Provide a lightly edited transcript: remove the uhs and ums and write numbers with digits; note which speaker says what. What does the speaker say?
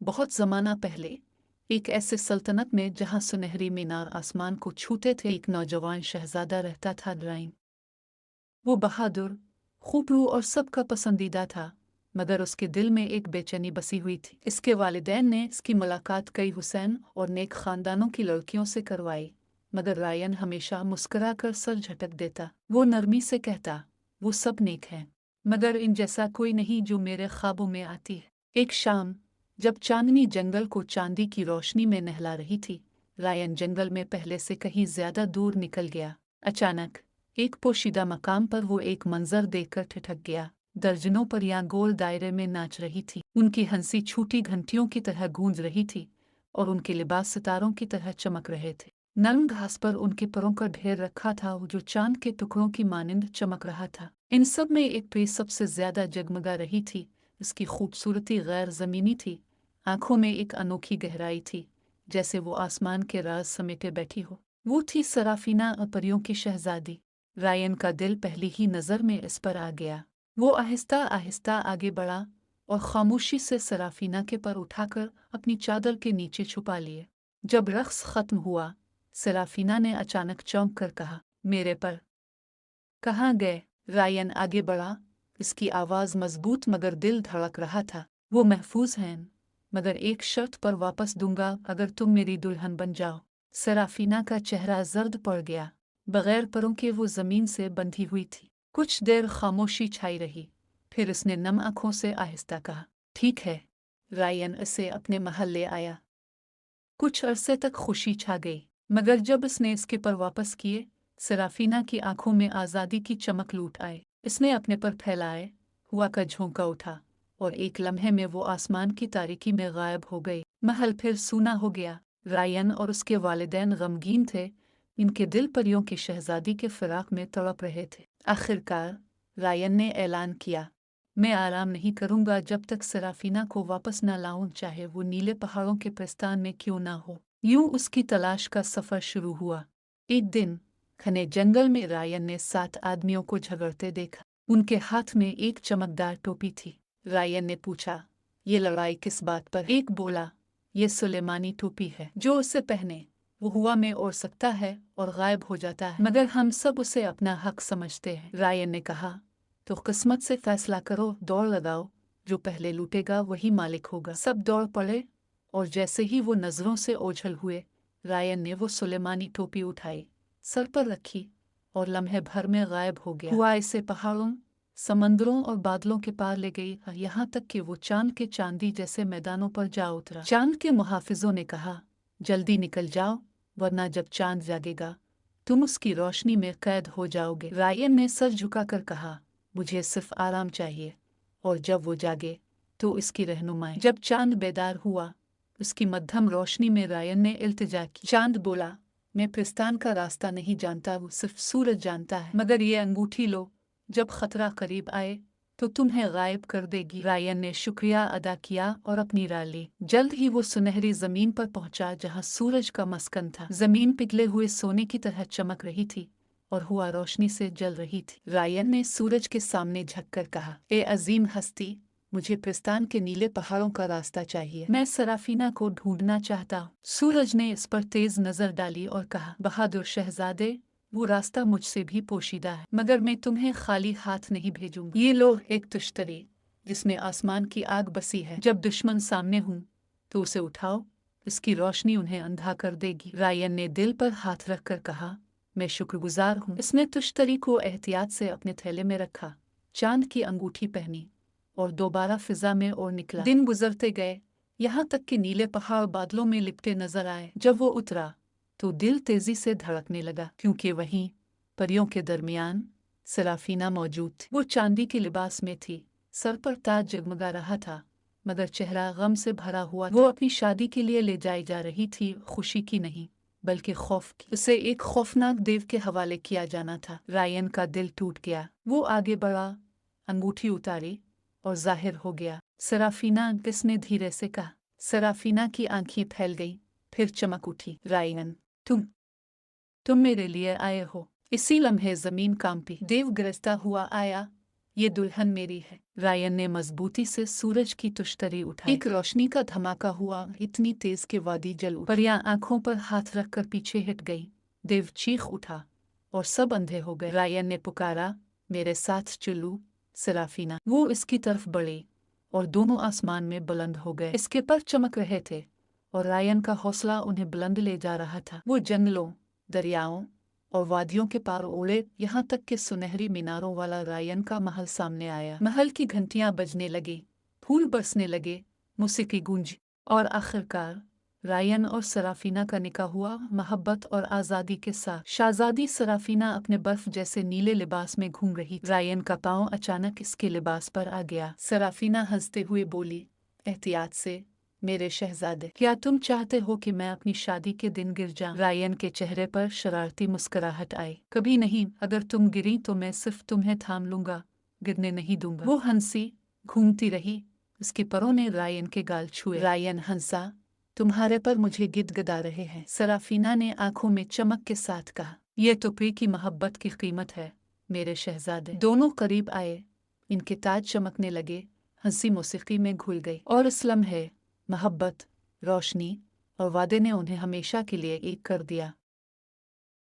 Speaker 1: बहुत ज़माना पहले एक ऐसे सल्तनत में जहाँ सुनहरी मीनार आसमान को छूते थे, एक नौजवान शहजादा रहता था। ड्राइन वो बहादुर, खूबरू और सबका पसंदीदा था, मगर उसके दिल में एक बेचैनी बसी हुई थी। इसके वालिदैन ने इसकी मुलाकात कई हुसैन और नेक खानदानों की लड़कियों से करवाई, मगर रायन हमेशा मुस्कुराकर सर झटक देता। वो नरमी से कहता, वो सब नेक हैं, मगर इन जैसा कोई नहीं जो मेरे ख्वाबों में आती है। एक शाम जब चांदनी जंगल को चांदी की रोशनी में नहला रही थी, रायन जंगल में पहले से कहीं ज्यादा दूर निकल गया। अचानक एक पोशीदा मकाम पर वो एक मंजर देखकर ठिठक गया। दर्जनों परियां गोल दायरे में नाच रही थी। उनकी हंसी छूटी घंटियों की तरह गूंज रही थी और उनके लिबास सितारों की तरह चमक रहे थे। नरम घास पर उनके परों का ढेर रखा था जो चांद के टुकड़ों की मानिंद चमक रहा था। इन सब में एक पेड़ सबसे ज्यादा जगमगा रही थी। उसकी खूबसूरती गैर जमीनी थी, आंखों में एक अनोखी गहराई थी, जैसे वो आसमान के राज समेटे बैठी हो। वो थी सराफीना और परियों की शहजादी। रायन का दिल पहली ही नज़र में इस पर आ गया। वो आहिस्ता आहिस्ता आगे बढ़ा और खामोशी से सराफीना के पर उठाकर अपनी चादर के नीचे छुपा लिए। जब रक्स खत्म हुआ, सराफीना ने अचानक चौंक कर कहा, मेरे पर कहाँ गए? रायन आगे बढ़ा। इसकी आवाज़ मजबूत मगर दिल धड़क रहा था। वो महफूज हैं, मगर एक शर्त पर वापस दूंगा, अगर तुम मेरी दुल्हन बन जाओ। सराफीना का चेहरा जर्द पड़ गया। बगैर परों के वो जमीन से बंधी हुई थी। कुछ देर खामोशी छाई रही, फिर उसने नम आंखों से आहिस्ता कहा, ठीक है। रायन इसे अपने महल ले आया। कुछ अरसे तक खुशी छा गई, मगर जब उसने इसके पर वापस किए, सराफीना की आंखों में आज़ादी की चमक लूट आए। इसने अपने पर फैलाए हुआ का झोंका उठा और एक लम्हे में वो आसमान की तारीकी में गायब हो गई। महल फिर सूना हो गया। रायन और उसके वालिदैन गमगीन थे। इनके दिल परियों की शहजादी के फिराक में तड़प रहे थे। आखिरकार रायन ने ऐलान किया, मैं आराम नहीं करूंगा जब तक सराफीना को वापस न लाऊं, चाहे वो नीले पहाड़ों के प्रस्थान में क्यों ना हो। यूं उसकी तलाश का सफर शुरू हुआ। एक दिन घने जंगल में रायन ने 7 आदमियों को झगड़ते देखा। उनके हाथ में एक चमकदार टोपी थी। रायन ने पूछा, ये लड़ाई किस बात पर? एक बोला, ये सुलेमानी टोपी है, जो उसे पहने वो हुआ में उड़ सकता है और गायब हो जाता है, मगर हम सब उसे अपना हक समझते हैं। रायन ने कहा, तो किस्मत से फैसला करो, दौड़ लगाओ, जो पहले लूटेगा वही मालिक होगा। सब दौड़ पड़े और जैसे ही वो नजरों से ओझल हुए, रायन ने वो सुलेमानी टोपी उठाई, सर पर रखी और लम्हे भर में गायब हो गया। हुआ इसे पहाड़ों, समंदरों और बादलों के पार ले गई, यहाँ तक कि वो चांद के चांदी जैसे मैदानों पर जा उतरा। चांद के मुहाफिजों ने कहा, जल्दी निकल जाओ, वरना जब चांद जागेगा तुम उसकी रोशनी में कैद हो जाओगे। रायन ने सर झुकाकर कहा, मुझे सिर्फ आराम चाहिए, और जब वो जागे तो इसकी रहनुमाई। जब चांद बेदार हुआ, उसकी मध्यम रोशनी में रायन ने इल्तिजा की। चांद बोला, मैं प्रस्थान का रास्ता नहीं जानता, वो सिर्फ सूरज जानता है, मगर ये अंगूठी लो, जब खतरा करीब आए तो तुम्हें गायब कर देगी। रायन ने शुक्रिया अदा किया और अपनी राह ली। जल्द ही वो सुनहरी जमीन पर पहुंचा जहां सूरज का मस्कन था। जमीन पिघले हुए सोने की तरह चमक रही थी और हुआ रोशनी से जल रही थी। रायन ने सूरज के सामने झुककर कहा, ए अजीम हस्ती, मुझे प्रस्थान के नीले पहाड़ों का रास्ता चाहिए। मैं सराफीना को ढूंढना चाहता हूँ। सूरज ने इस पर तेज नजर डाली और कहा, बहादुर शहजादे, वो रास्ता मुझसे भी पोशीदा है, मगर मैं तुम्हें खाली हाथ नहीं भेजूंगा। ये लो एक तुश्तरी जिसमें आसमान की आग बसी है। जब दुश्मन सामने हूँ तो उसे उठाओ, इसकी रोशनी उन्हें अंधा कर देगी। रायन ने दिल पर हाथ रखकर कहा, मैं शुक्रगुजार हूँ। इसने तुश्तरी को एहतियात से अपने थैले में रखा, चांद की अंगूठी पहनी और दोबारा फिजा में और निकला। दिन गुजरते गए, यहाँ तक कि नीले पहाड़ बादलों में लिपटे नजर आए। जब वो उतरा तो दिल तेजी से धड़कने लगा, क्योंकि वहीं परियों के दरमियान सराफीना मौजूद थी। वो चांदी के लिबास में थी, सर पर ताज जगमगा रहा था, मगर चेहरा गम से भरा हुआ। वो अपनी शादी के लिए ले जाई जा रही थी, खुशी की नहीं बल्कि खौफ की। उसे एक खौफनाक देव के हवाले किया जाना था। रायन का दिल टूट गया। वो आगे बढ़ा, अंगूठी उतारी और जाहिर हो गया। सराफीना, किसने धीरे से कहा। सराफीना की आंखें फैल गईं, फिर चमक उठी। रायन, तुम मेरे लिए आए हो। इसी लम्हे जमीन कांपी। देव गिरफ्ता हुआ आया, ये दुल्हन मेरी है। रायन ने मजबूती से सूरज की तुश्तरी उठाई। एक रोशनी का धमाका हुआ, इतनी तेज कि वादी जल उठी। परियां आंखों पर हाथ रखकर पीछे हट गई। देव चीख उठा और सब अंधे हो गए। रायन ने पुकारा, मेरे साथ चलू सराफीना। वो इसकी तरफ बढ़ी और दोनों आसमान में बुलंद हो गए। इसके पर चमक रहे थे और रायन का हौसला उन्हें बुलंद ले जा रहा था। वो जंगलों, दरियाओं और वादियों के पार उड़े, यहाँ तक कि सुनहरी मीनारों वाला रायन का महल सामने आया। महल की घंटियां बजने लगी, फूल बरसने लगे, मौसीकी गूंजी और आखिरकार रायन और सराफीना का निकाह हुआ, मोहब्बत और आज़ादी के साथ। शहजादी सराफीना अपने बर्फ जैसे नीले लिबास में घूम रही। रायन का पांव अचानक इसके लिबास पर आ गया। सराफीना हंसते हुए बोली, एहतियात से मेरे शहजादे, क्या तुम चाहते हो कि मैं अपनी शादी के दिन गिर जाऊं? रायन के चेहरे पर शरारती मुस्कुराहट आई। कभी नहीं, अगर तुम गिरी तो मैं सिर्फ तुम्हें थाम लूंगा, गिरने नहीं दूंगा। वो हंसी, घूमती रही, उसके परों ने रायन के गाल छुए। रायन हंसा, तुम्हारे पर मुझे गिदगिदा रहे हैं। सराफीना ने आंखों में चमक के साथ कहा, यह तो प्री की मोहब्बत की कीमत है मेरे शहजादे। दोनों करीब आए, इनके ताज चमकने लगे, हंसी मौसीकी में घुल गई और इस लम्हे मोहब्बत, रोशनी और वादे ने उन्हें हमेशा के लिए एक कर दिया।